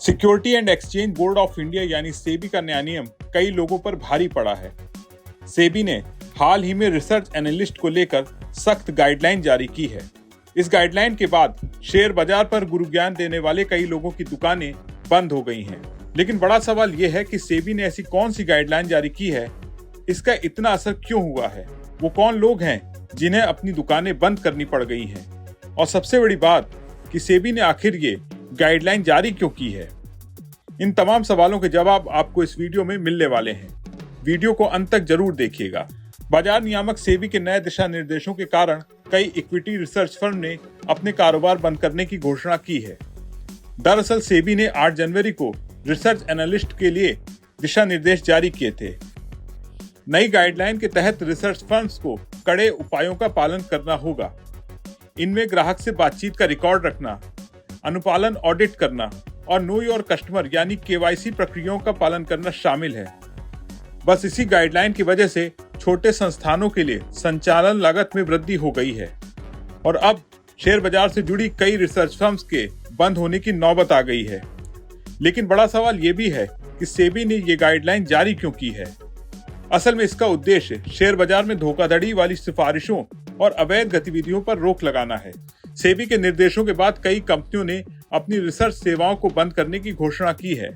Security and exchange board of India यानी सेबी का नया नियम कई लोगों पर भारी पड़ा है। सेबी ने हाल ही में रिसर्च एनालिस्ट को लेकर सख्त गाइडलाइन जारी की है। इस गाइडलाइन के बाद शेयर बाजार पर गुरु ज्ञान देने वाले कई लोगों की दुकानें बंद हो गई हैं। लेकिन बड़ा सवाल यह है कि सेबी ने ऐसी कौन सी गाइडलाइन जारी की है, इसका इतना असर क्यों हुआ है, वो कौन लोग हैं जिन्हें अपनी दुकानें बंद करनी पड़ गई हैं, और सबसे बड़ी बात कि सेबी ने आखिर ये गाइडलाइन जारी क्यों की है। इन तमाम सवालों के जवाब आपको इस वीडियो में मिलने वाले हैं। वीडियो को अंत तक जरूर देखिएगा। बाजार नियामक सेबी के नए दिशा निर्देशों के कारण कई इक्विटी रिसर्च फर्म ने अपने कारोबार बंद करने की घोषणा की है। दरअसल सेबी ने 8 जनवरी को रिसर्च एनालिस्ट के लिए दिशा निर्देश जारी किए थे। नई गाइडलाइन के तहत रिसर्च फर्म्स को कड़े उपायों का पालन करना होगा। इनमें ग्राहक से बातचीत का रिकॉर्ड रखना, अनुपालन ऑडिट करना और नो योर कस्टमर यानी केवाईसी प्रक्रियाओं का पालन करना शामिल है। बस इसी गाइडलाइन की वजह से छोटे संस्थानों के लिए संचालन लागत में वृद्धि हो गई है और अब शेयर बाजार से जुड़ी कई रिसर्च फर्म्स के बंद होने की नौबत आ गई है। लेकिन बड़ा सवाल ये भी है कि सेबी ने ये गाइडलाइन जारी क्यों की है। असल में इसका उद्देश्य शेयर बाजार में धोखाधड़ी वाली सिफारिशों और अवैध गतिविधियों पर रोक लगाना है। सेबी के निर्देशों के बाद कई कंपनियों ने अपनी रिसर्च सेवाओं को बंद करने की घोषणा की है।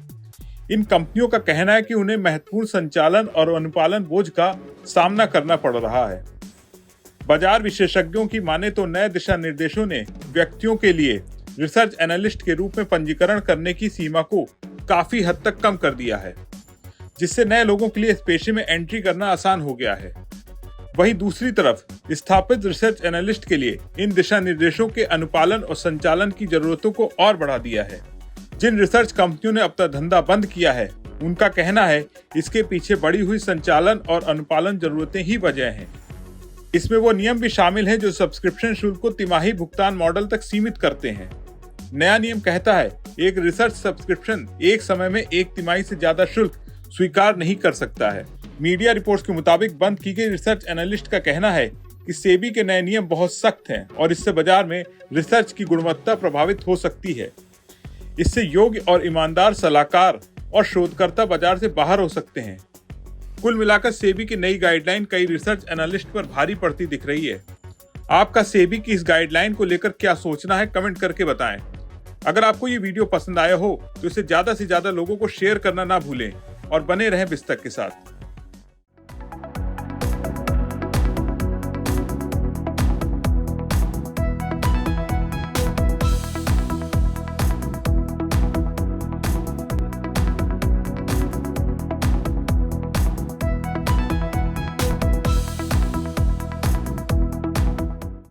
इन कंपनियों का कहना है कि उन्हें महत्वपूर्ण संचालन और अनुपालन बोझ का सामना करना पड़ रहा है। बाजार विशेषज्ञों की माने तो नए दिशा निर्देशों ने व्यक्तियों के लिए रिसर्च एनालिस्ट के रूप में पंजीकरण करने की सीमा को काफी हद तक कम कर दिया है, जिससे नए लोगों के लिए इस पेशे में एंट्री करना आसान हो गया है। वहीं दूसरी तरफ स्थापित रिसर्च एनालिस्ट के लिए इन दिशा निर्देशों के अनुपालन और संचालन की जरूरतों को और बढ़ा दिया है। जिन रिसर्च कंपनियों ने अपना धंधा बंद किया है, उनका कहना है इसके पीछे बढ़ी हुई संचालन और अनुपालन जरूरतें ही वजह हैं। इसमें वो नियम भी शामिल हैं जो सब्सक्रिप्शन शुल्क को तिमाही भुगतान मॉडल तक सीमित करते हैं। नया नियम कहता है एक रिसर्च सब्सक्रिप्शन एक समय में एक तिमाही से ज्यादा शुल्क स्वीकार नहीं कर सकता है। मीडिया रिपोर्ट्स के मुताबिक बंद की गई रिसर्च एनालिस्ट का कहना है कि सेबी के नए नियम बहुत सख्त हैं और इससे बाजार में रिसर्च की गुणवत्ता प्रभावित हो सकती है। इससे योग्य और ईमानदार सलाहकार और शोधकर्ता बाजार से बाहर हो सकते हैं। कुल मिलाकर सेबी की नई गाइडलाइन कई रिसर्च एनालिस्ट पर भारी पड़ती दिख रही है। आपका सेबी की इस गाइडलाइन को लेकर क्या सोचना है, कमेंट करके बताएं। अगर आपको ये वीडियो पसंद आया हो तो इसे ज्यादा से ज्यादा लोगों को शेयर करना ना भूलें और बने रहें बिस्तक के साथ।